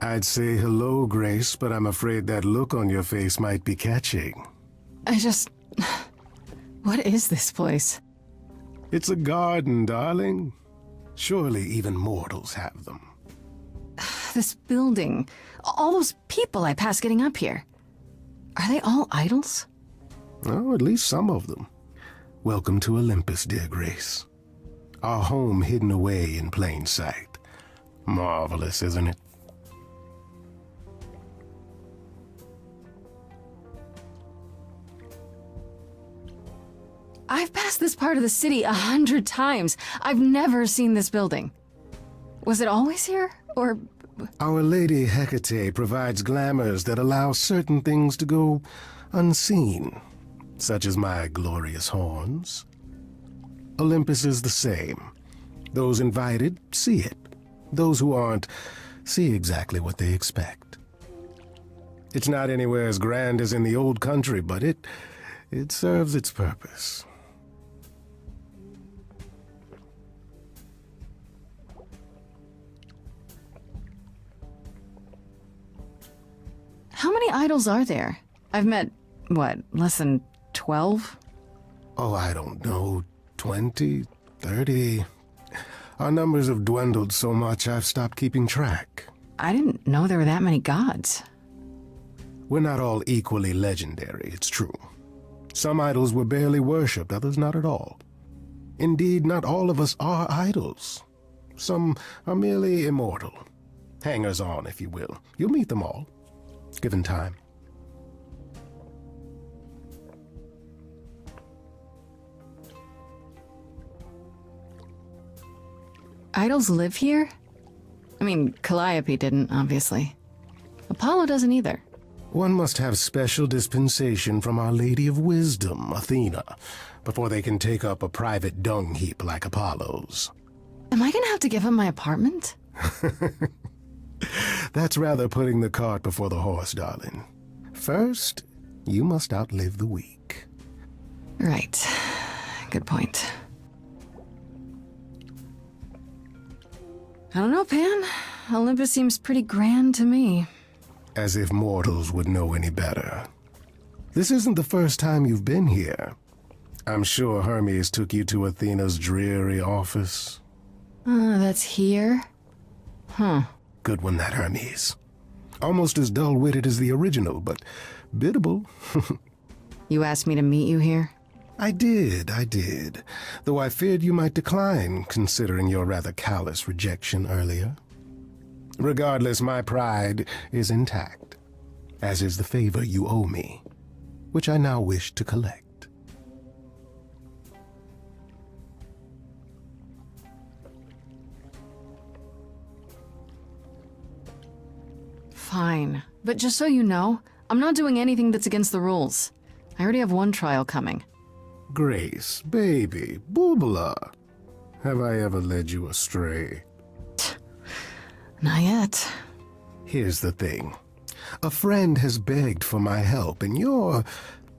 I'd say hello, Grace, but I'm afraid that look on your face might be catching. What is this place? It's a garden, darling. Surely even mortals have them. This building. All those people I pass getting up here. Are they all idols? Oh, at least some of them. Welcome to Olympus, dear Grace. Our home hidden away in plain sight. Marvelous, isn't it? I've passed this part of the city 100 times. I've never seen this building. Was it always here, or...? Our Lady Hecate provides glamours that allow certain things to go unseen, such as my glorious horns. Olympus is the same. Those invited see it. Those who aren't see exactly what they expect. It's not anywhere as grand as in the old country, but it serves its purpose. How many idols are there? I've met, less than 12? Oh, I don't know, 20, 30. Our numbers have dwindled so much I've stopped keeping track. I didn't know there were that many gods. We're not all equally legendary, it's true. Some idols were barely worshipped, others not at all. Indeed, not all of us are idols. Some are merely immortal. Hangers-on, if you will. You'll meet them all, given time. Idols live here? I mean, Calliope didn't, obviously. Apollo doesn't either. One must have special dispensation from Our Lady of Wisdom, Athena, before they can take up a private dung heap like Apollo's. Am I gonna have to give him my apartment? That's rather putting the cart before the horse, darling. First, you must outlive the weak. Right. Good point. I don't know, Pan. Olympus seems pretty grand to me. As if mortals would know any better. This isn't the first time you've been here. I'm sure Hermes took you to Athena's dreary office. That's here? Huh. Good one, that Hermes. Almost as dull-witted as the original, but biddable. You asked me to meet you here? I did. Though I feared you might decline, considering your rather callous rejection earlier. Regardless, my pride is intact, as is the favor you owe me, which I now wish to collect. Fine. But just so you know, I'm not doing anything that's against the rules. I already have one trial coming. Grace, baby, Boobala, have I ever led you astray? Not yet. Here's the thing. A friend has begged for my help, and you're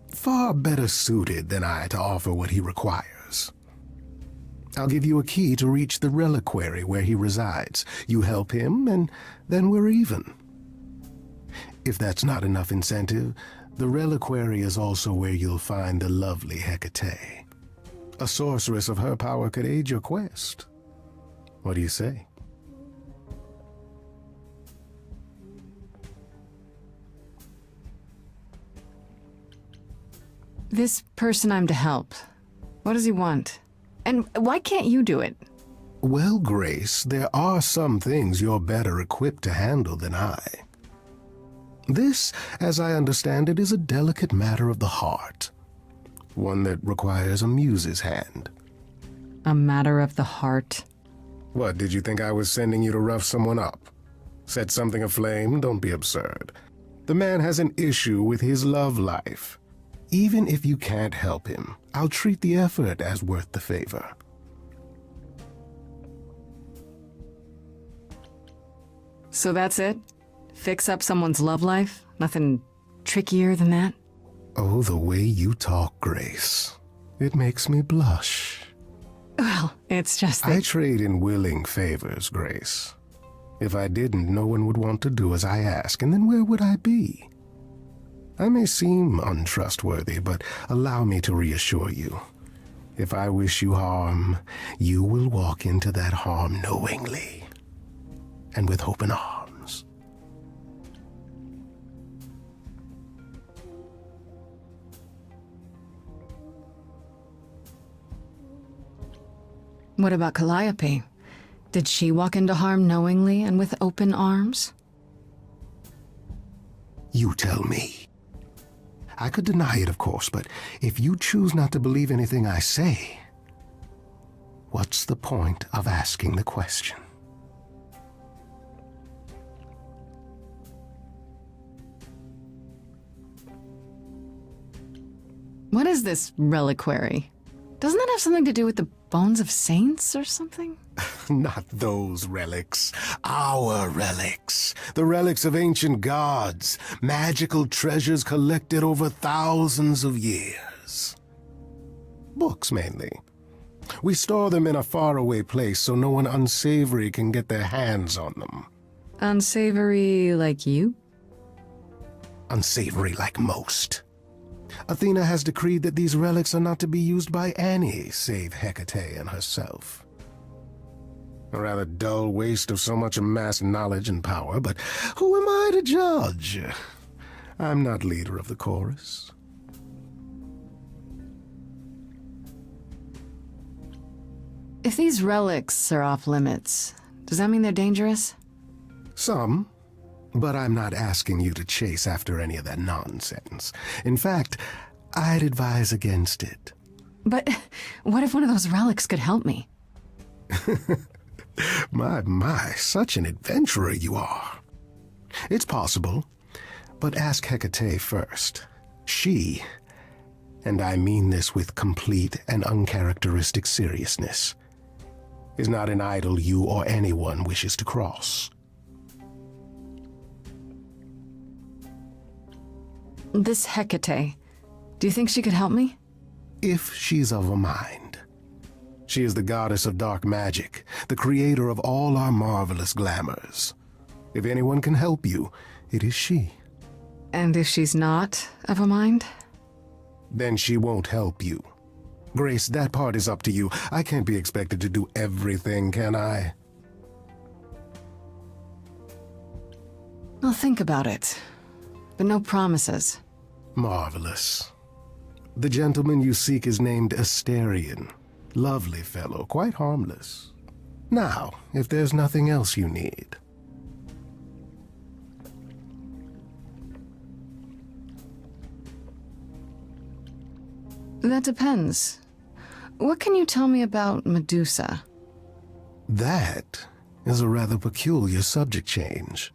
far better suited than I to offer what he requires. I'll give you a key to reach the reliquary where he resides. You help him, and then we're even. If that's not enough incentive, the reliquary is also where you'll find the lovely Hecate. A sorceress of her power could aid your quest. What do you say? This person I'm to help, what does he want? And why can't you do it? Well, Grace, there are some things you're better equipped to handle than I. This, as I understand it, is a delicate matter of the heart. One that requires a muse's hand. A matter of the heart? What, did you think I was sending you to rough someone up? Set something aflame? Don't be absurd. The man has an issue with his love life. Even if you can't help him, I'll treat the effort as worth the favor. So that's it? Fix up someone's love life? Nothing trickier than that? Oh, the way you talk, Grace. It makes me blush. Well, it's just that... I trade in willing favors, Grace. If I didn't, no one would want to do as I ask, and then where would I be? I may seem untrustworthy, but allow me to reassure you. If I wish you harm, you will walk into that harm knowingly and with open arms. What about Calliope? Did she walk into harm knowingly and with open arms? You tell me. I could deny it, of course, but if you choose not to believe anything I say, what's the point of asking the question? What is this reliquary? Doesn't that have something to do with the bones of saints or something? Not those relics. Our relics. The relics of ancient gods. Magical treasures collected over thousands of years. Books, mainly. We store them in a faraway place so no one unsavory can get their hands on them. Unsavory like you? Unsavory like most. Athena has decreed that these relics are not to be used by any save Hecate and herself. A rather dull waste of so much amassed knowledge and power, but who am I to judge? I'm not leader of the chorus. If these relics are off limits, does that mean they're dangerous? Some. But I'm not asking you to chase after any of that nonsense. In fact, I'd advise against it. But what if one of those relics could help me? My, such an adventurer you are. It's possible, but ask Hecate first. She, and I mean this with complete and uncharacteristic seriousness, is not an idol you or anyone wishes to cross. This Hecate, do you think she could help me? If she's of a mind. She is the goddess of dark magic, the creator of all our marvelous glamours. If anyone can help you, it is she. And if she's not of a mind? Then she won't help you. Grace, that part is up to you. I can't be expected to do everything, can I? I'll think about it, but no promises. Marvelous. The gentleman you seek is named Asterion. Lovely fellow, quite harmless. Now, if there's nothing else you need. That depends. What can you tell me about Medusa? That is a rather peculiar subject change.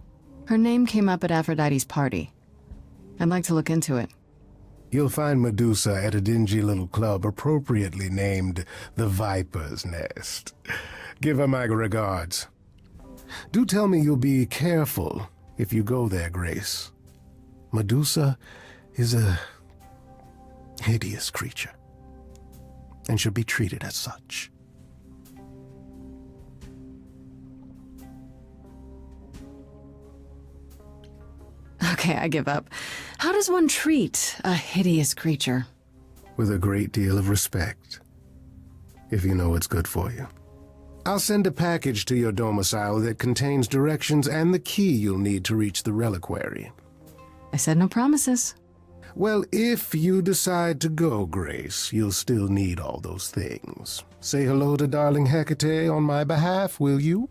Her name came up at Aphrodite's party. I'd like to look into it. You'll find Medusa at a dingy little club appropriately named the Viper's Nest. Give her my regards. Do tell me you'll be careful if you go there, Grace. Medusa is a hideous creature and should be treated as such. Okay, I give up. How does one treat a hideous creature? With a great deal of respect, if you know what's good for you. I'll send a package to your domicile that contains directions and the key you'll need to reach the reliquary. I said no promises. Well, if you decide to go, Grace, you'll still need all those things. Say hello to darling Hecate on my behalf, will you?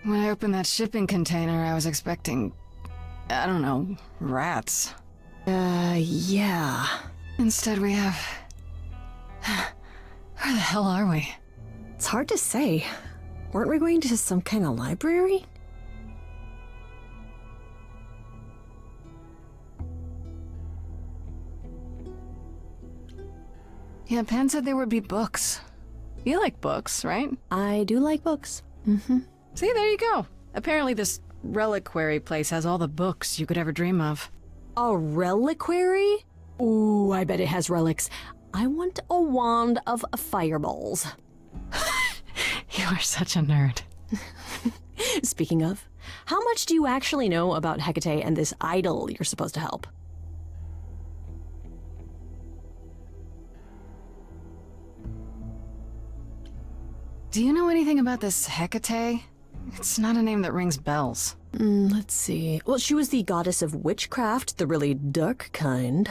When I opened that shipping container, I was expecting, I don't know, rats. Yeah. Instead we have... Where the hell are we? It's hard to say. Weren't we going to some kind of library? Yeah, Pan said there would be books. You like books, right? I do like books. See, there you go. Apparently this reliquary place has all the books you could ever dream of. A reliquary? Ooh, I bet it has relics. I want a wand of fireballs. You are such a nerd. Speaking of, how much do you actually know about Hecate and this idol you're supposed to help? Do you know anything about this Hecate? It's not a name that rings bells. Let's see. Well, she was the goddess of witchcraft, the really dark kind.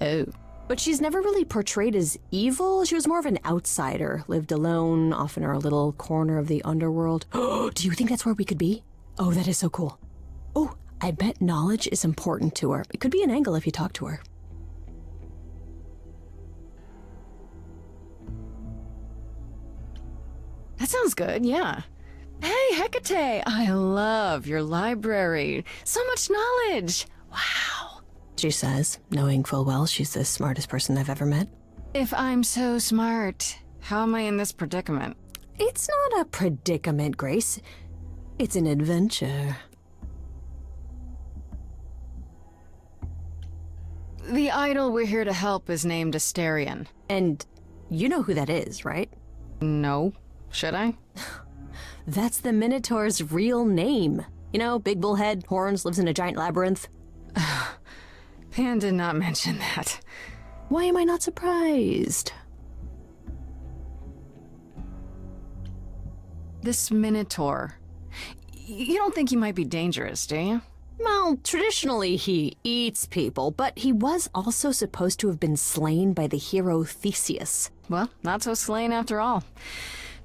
Oh. But she's never really portrayed as evil. She was more of an outsider, lived alone, off in her little corner of the underworld. Do you think that's where we could be? Oh, that is so cool. Oh, I bet knowledge is important to her. It could be an angle if you talk to her. That sounds good, yeah. Hey, Hecate! I love your library. So much knowledge! Wow. She says, knowing full well she's the smartest person I've ever met. If I'm so smart, how am I in this predicament? It's not a predicament, Grace. It's an adventure. The idol we're here to help is named Asterion. And you know who that is, right? No. Should I? That's the Minotaur's real name. You know, big bullhead, horns, lives in a giant labyrinth. Pan did not mention that. Why am I not surprised? This Minotaur. You don't think he might be dangerous, do you? Well, traditionally he eats people, but he was also supposed to have been slain by the hero Theseus. Well, not so slain after all.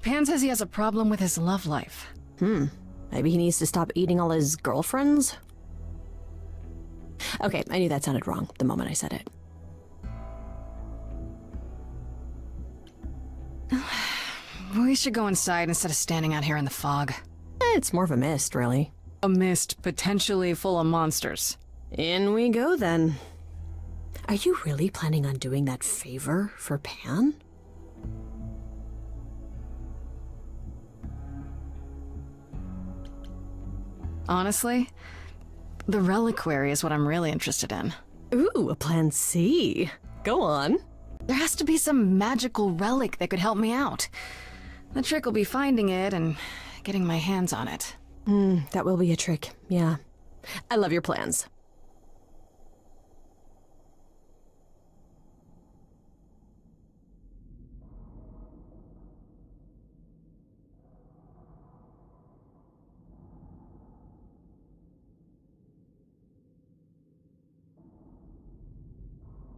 Pan says he has a problem with his love life. Maybe he needs to stop eating all his girlfriends? Okay, I knew that sounded wrong the moment I said it. We should go inside instead of standing out here in the fog. It's more of a mist, really. A mist potentially full of monsters. In we go, then. Are you really planning on doing that favor for Pan? Honestly, the reliquary is what I'm really interested in. Ooh, a plan C. Go on. There has to be some magical relic that could help me out. The trick will be finding it and getting my hands on it. That will be a trick, yeah. I love your plans.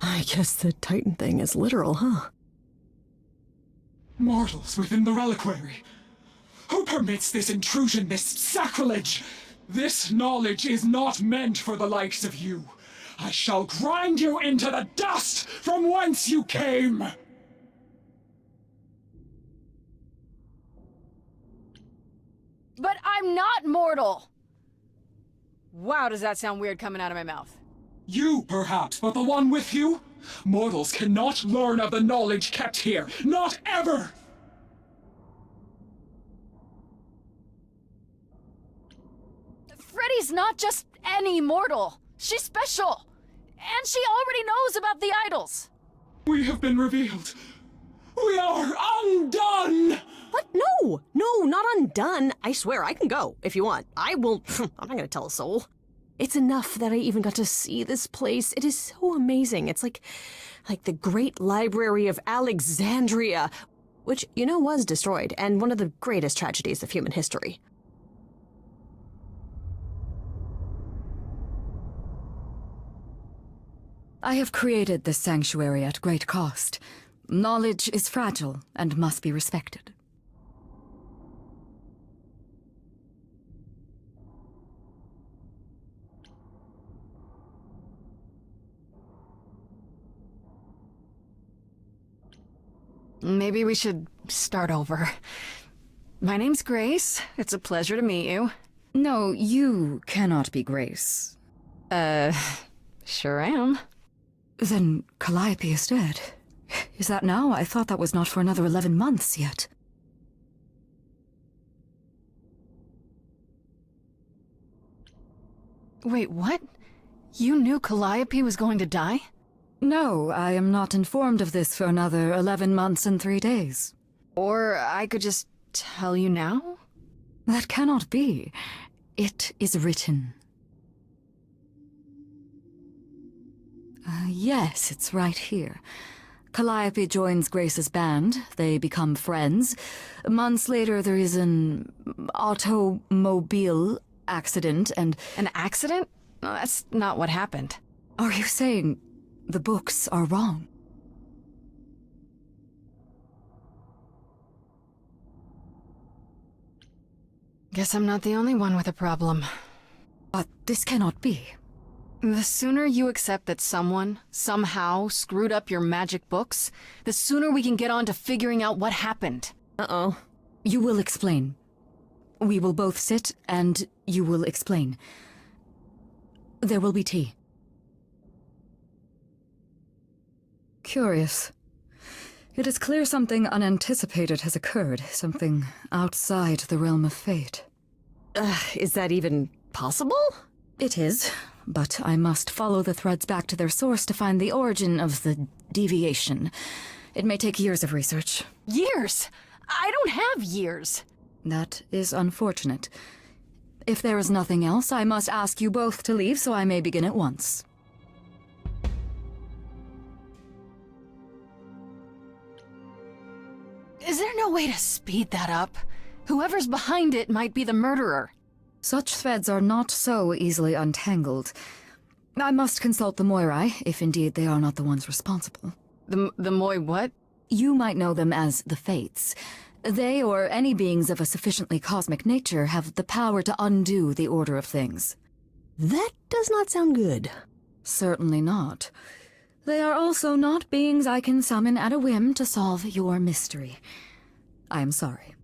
I guess the Titan thing is literal, huh? Mortals within the reliquary. Who permits this intrusion, this sacrilege? This knowledge is not meant for the likes of you. I shall grind you into the dust from whence you came! But I'm not mortal! Wow, does that sound weird coming out of my mouth? You, perhaps, but the one with you? Mortals cannot learn of the knowledge kept here. Not ever! Freddy's not just any mortal. She's special. And she already knows about the idols. We have been revealed. We are undone! What? No! No, not undone. I swear, I can go, if you want. I will... I'm not gonna tell a soul. It's enough that I even got to see this place. It is so amazing. It's like the Great Library of Alexandria, which, you know, was destroyed, and one of the greatest tragedies of human history. I have created this sanctuary at great cost. Knowledge is fragile and must be respected. Maybe we should start over. My name's Grace. It's a pleasure to meet you. No, you cannot be Grace. Sure am. Then Calliope is dead. Is that now? I thought that was not for another 11 months yet. Wait, what? You knew Calliope was going to die? No, I am not informed of this for another 11 months and 3 days. Or I could just tell you now? That cannot be. It is written. Yes, it's right here. Calliope joins Grace's band. They become friends. Months later, there is an automobile accident and... An accident? No, that's not what happened. Are you saying the books are wrong? Guess I'm not the only one with a problem. But this cannot be. The sooner you accept that someone, somehow, screwed up your magic books, the sooner we can get on to figuring out what happened. Uh-oh. You will explain. We will both sit, and you will explain. There will be tea. Curious. It is clear something unanticipated has occurred, something outside the realm of fate. Is that even possible? It is, but I must follow the threads back to their source to find the origin of the deviation. It may take years of research. Years? I don't have years. That is unfortunate. If there is nothing else, I must ask you both to leave so I may begin at once. Is there no way to speed that up? Whoever's behind it might be the murderer. Such threads are not so easily untangled. I must consult the Moirai, if indeed they are not the ones responsible. The Moi what? You might know them as the Fates. They, or any beings of a sufficiently cosmic nature, have the power to undo the order of things. That does not sound good. Certainly not. They are also not beings I can summon at a whim to solve your mystery. I am sorry.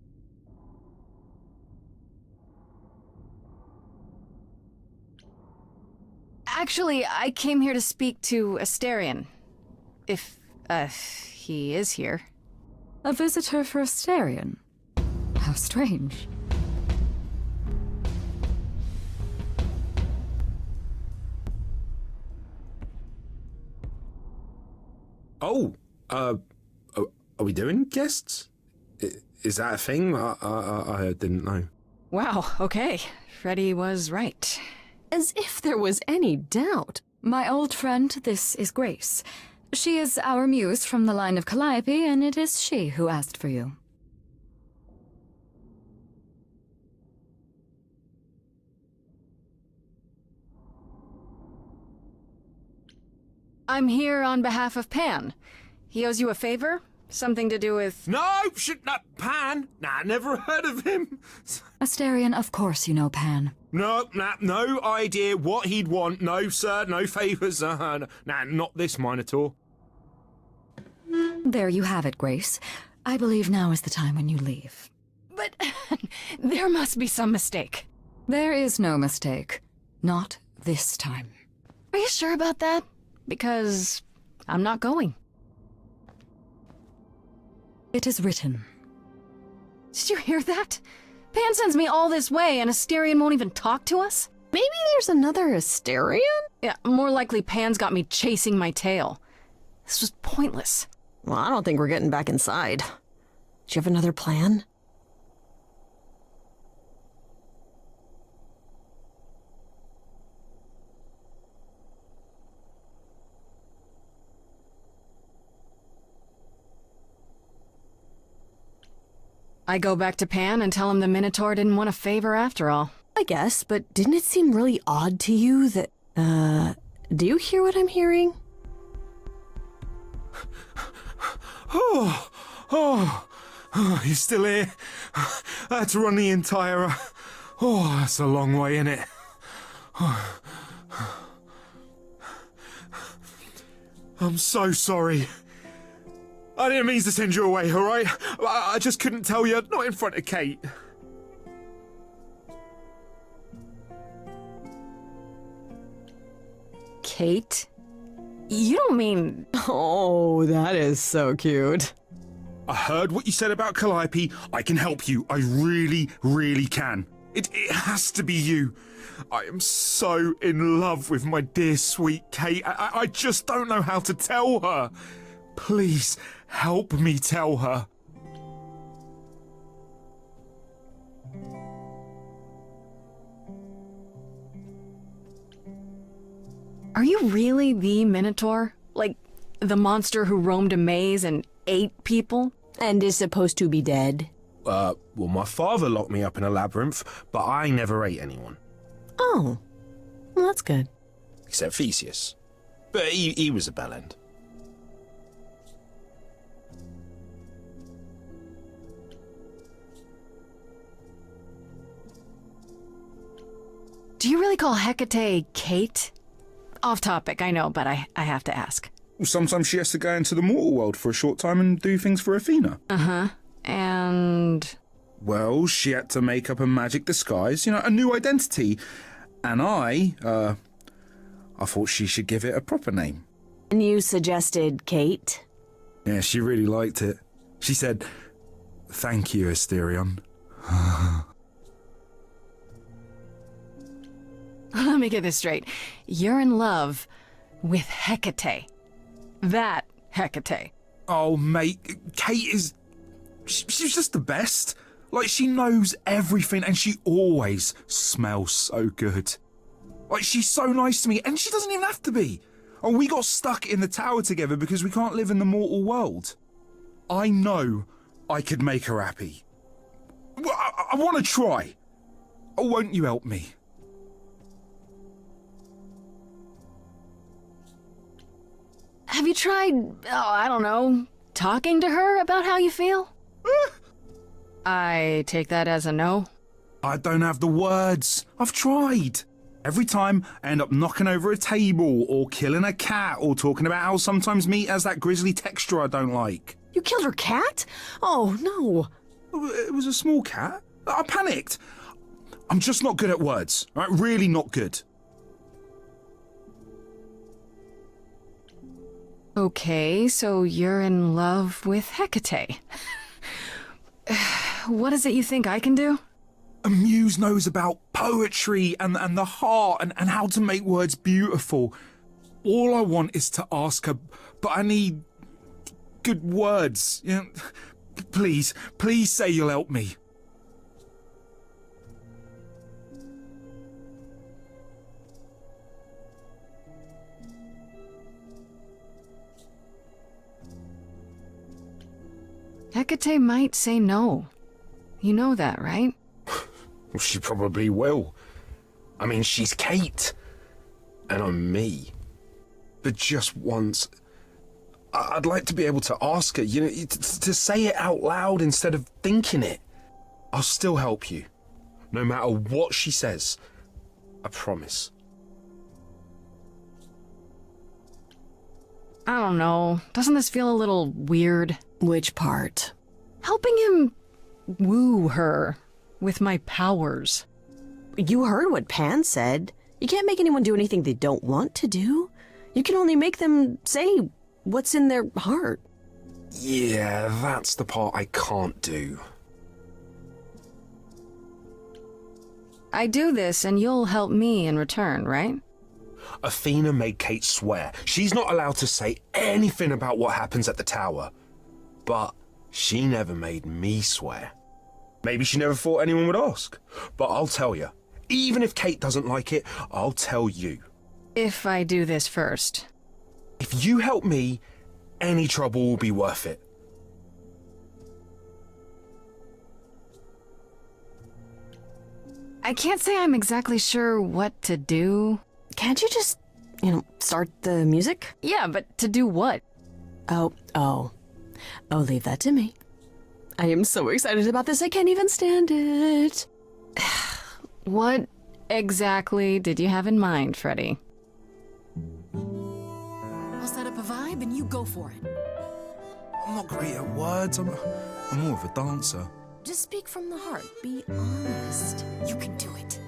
Actually, I came here to speak to Asterion. If, he is here. A visitor for Asterion? How strange. Oh, are we doing guests? Is that a thing? I didn't know. Wow, okay. Freddy was right. As if there was any doubt. My old friend, this is Grace. She is our muse from the line of Calliope, and it is she who asked for you. I'm here on behalf of Pan. He owes you a favor? Something to do with... No, shit, not Pan. Nah, never heard of him. Asterion, of course you know Pan. No, no idea what he'd want. No, sir, no favours. Nah, not this Minotaur. There you have it, Grace. I believe now is the time when you leave. But there must be some mistake. There is no mistake. Not this time. Are you sure about that? Because I'm not going. It is written. Did you hear that? Pan sends me all this way and Asterion won't even talk to us? Maybe there's another Asterion? Yeah, more likely Pan's got me chasing my tail. This was pointless. Well, I don't think we're getting back inside. Do you have another plan? I go back to Pan and tell him the Minotaur didn't want a favor after all. I guess, but didn't it seem really odd to you that, do you hear what I'm hearing? Oh, he's still here. I had to run the entire... Oh, that's a long way, innit? I'm so sorry. I didn't mean to send you away, alright? I just couldn't tell you, not in front of Kate. Kate? You don't mean... Oh, that is so cute. I heard what you said about Calliope. I can help you. I really, really can. It has to be you. I am so in love with my dear sweet Kate. I just don't know how to tell her. Please help me tell her. Are you really the Minotaur? Like, the monster who roamed a maze and ate people? And is supposed to be dead. Well, my father locked me up in a labyrinth, but I never ate anyone. Oh, well, that's good. Except Theseus. But he was a bellend. Do you really call Hecate Kate? Off topic, I know, but I have to ask. Well, sometimes she has to go into the mortal world for a short time and do things for Athena. Uh-huh. And... Well, she had to make up a magic disguise, a new identity. And I thought she should give it a proper name. And you suggested Kate? Yeah, she really liked it. She said, "Thank you, Asterion." Let me get this straight. You're in love with Hecate. That Hecate. Oh, mate, Kate is... She's just the best. Like, she knows everything and she always smells so good. Like, she's so nice to me and she doesn't even have to be. Oh, we got stuck in the tower together because we can't live in the mortal world. I know I could make her happy. Well, I want to try. Oh, won't you help me? Have you tried, I don't know, talking to her about how you feel? I take that as a no. I don't have the words. I've tried. Every time I end up knocking over a table or killing a cat or talking about how sometimes meat has that grisly texture I don't like. You killed her cat? Oh, no. It was a small cat. I panicked. I'm just not good at words. Right? Really not good. Okay, so you're in love with Hecate. What is it you think I can do? A muse knows about poetry and the heart and how to make words beautiful. All I want is to ask her, but I need good words. Please say you'll help me. Hecate might say no. You know that, right? Well, she probably will. I mean, she's Kate. And I'm me. But just once, I'd like to be able to ask her, to say it out loud instead of thinking it. I'll still help you. No matter what she says. I promise. I don't know. Doesn't this feel a little weird? Which part? Helping him woo her with my powers. You heard what Pan said. You can't make anyone do anything they don't want to do. You can only make them say what's in their heart. Yeah, that's the part I can't do. I do this and you'll help me in return, right? Athena made Kate swear she's not allowed to say anything about what happens at the tower. But she never made me swear. Maybe she never thought anyone would ask. But I'll tell you, even if Kate doesn't like it, I'll tell you. If I do this first. If you help me, any trouble will be worth it. I can't say I'm exactly sure what to do. Can't you just, start the music? Yeah, but to do what? Oh, leave that to me. I am so excited about this, I can't even stand it. What exactly did you have in mind, Freddy? I'll set up a vibe and you go for it. I'm not great at words. I'm more of a dancer. Just speak from the heart. Be honest. You can do it.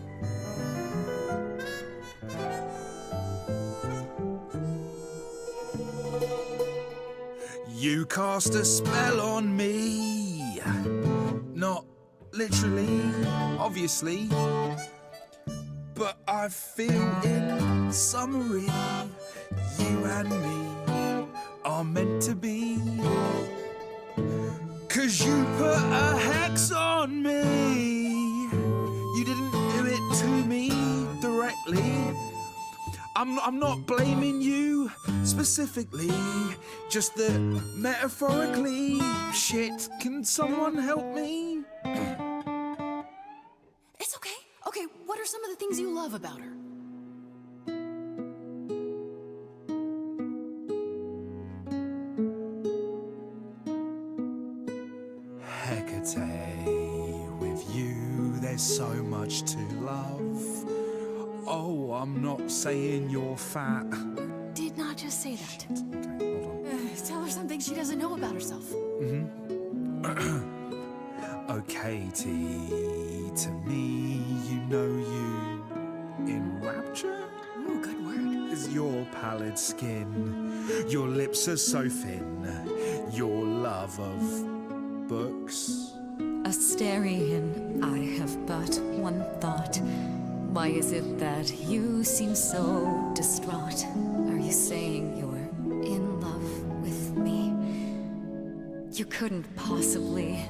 You cast a spell on me. Not literally, obviously. But I feel in summary, you and me are meant to be. 'Cause you put a hex on me. You didn't do it to me directly. I'm not blaming you specifically, just that metaphorically. Shit, can someone help me? It's okay. Okay, what are some of the things you love about her? Hecate, with you there's so much to love. Oh, I'm not saying you're fat. Did not just say that. Okay, hold on. Tell her something she doesn't know about herself. Oh, Katie, to me, you know you in rapture Ooh, good word. is your pallid skin. Your lips are so thin. Your love of books. Asterion, I have but one thought. Why is it that you seem so distraught? Are you saying you're in love with me? You couldn't possibly.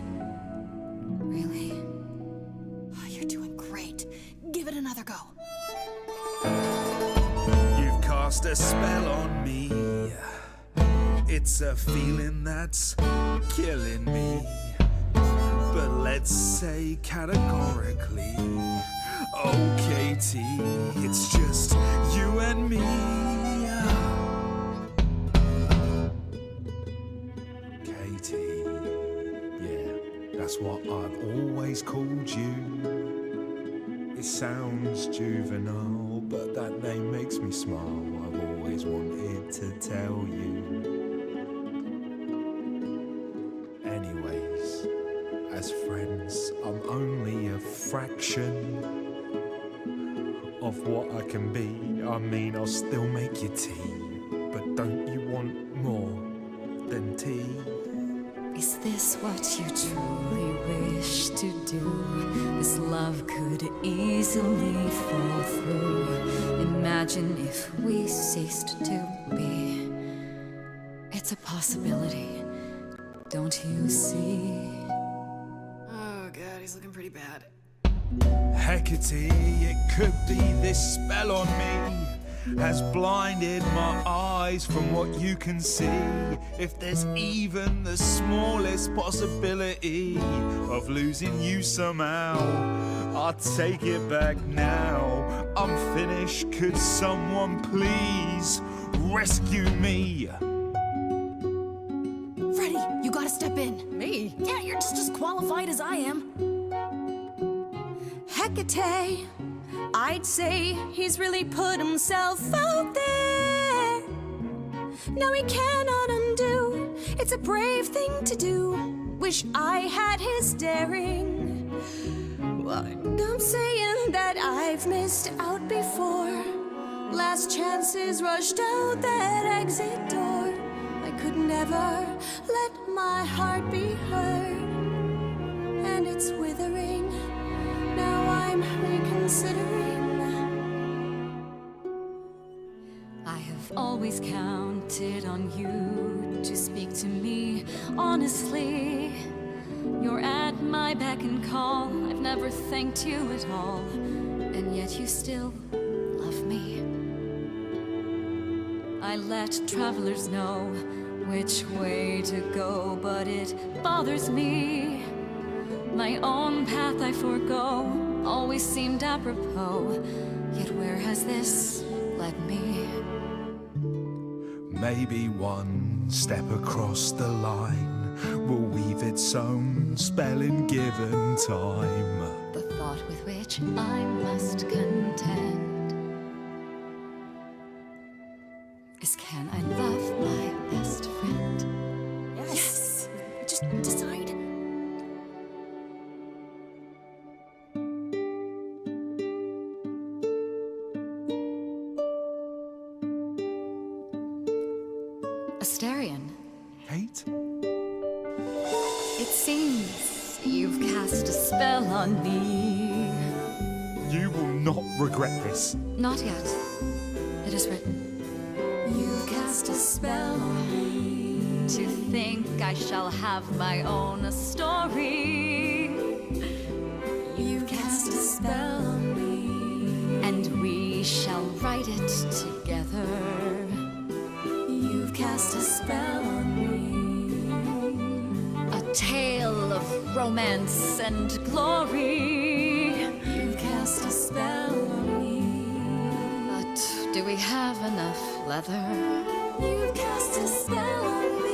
Really? Oh, you're doing great. Give it another go. You've cast a spell on me. It's a feeling that's killing me. But let's say categorically, oh Katie, it's just you and me. Katie, yeah, that's what I've always called you. It sounds juvenile, but that name makes me smile. I've always wanted to tell you. Anyways, as friends, I'm only a fraction of what I can be. I mean, I'll still make you tea, but don't you want more than tea? Is this what you truly wish to do? This love could easily fall through. Imagine if we ceased to be. It's a possibility, don't you see? Oh, God, he's looking pretty bad. Hecate, it could be this spell on me has blinded my eyes from what you can see. If there's even the smallest possibility of losing you somehow, I'll take it back now. I'm finished, could someone please rescue me? Freddy, you gotta step in. Me? Yeah, you're just as qualified as I am. Hecate, I'd say he's really put himself out there. No, he cannot undo. It's a brave thing to do. Wish I had his daring. Well, I'm saying that I've missed out before. Last chances rushed out that exit door. I could never let my heart be heard. And it's withering. Now I'm reconsidering. I have always counted on you to speak to me honestly. You're at my beck and call. I've never thanked you at all, and yet you still love me. I let travelers know which way to go, but it bothers me. My own path I forego, always seemed apropos. Yet where has this led me? Maybe one step across the line will weave its own spell in given time. The thought with which I must contend is, can I love my best friend? Yes! Just decide. Asterion, Kate? It seems you've cast a spell on me. You will not regret this. Not yet. It is written. You've cast a spell on me. To think I shall have my own story. You've cast a spell on me. And we shall write it together. You've cast a spell on me. A tale of romance and glory. You've cast a spell on me. But do we have enough leather? You've cast a spell on me.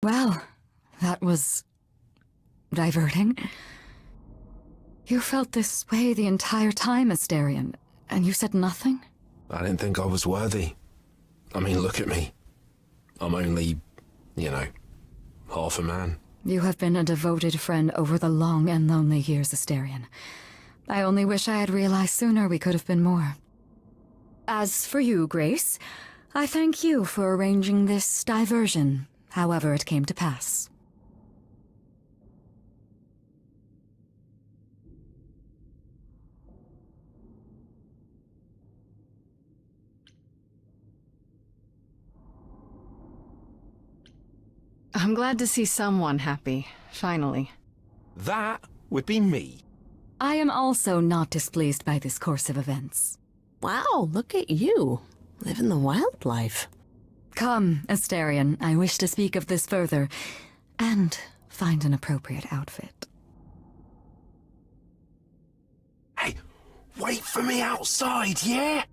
Well, that was diverting. You felt this way the entire time, Asterion, and you said nothing? I didn't think I was worthy. I mean, look at me. I'm only, half a man. You have been a devoted friend over the long and lonely years, Asterion. I only wish I had realized sooner we could have been more. As for you, Grace, I thank you for arranging this diversion, however it came to pass. I'm glad to see someone happy, finally. That would be me. I am also not displeased by this course of events. Wow, look at you. Living the wildlife. Come, Asterion, I wish to speak of this further, and find an appropriate outfit. Hey, wait for me outside, yeah?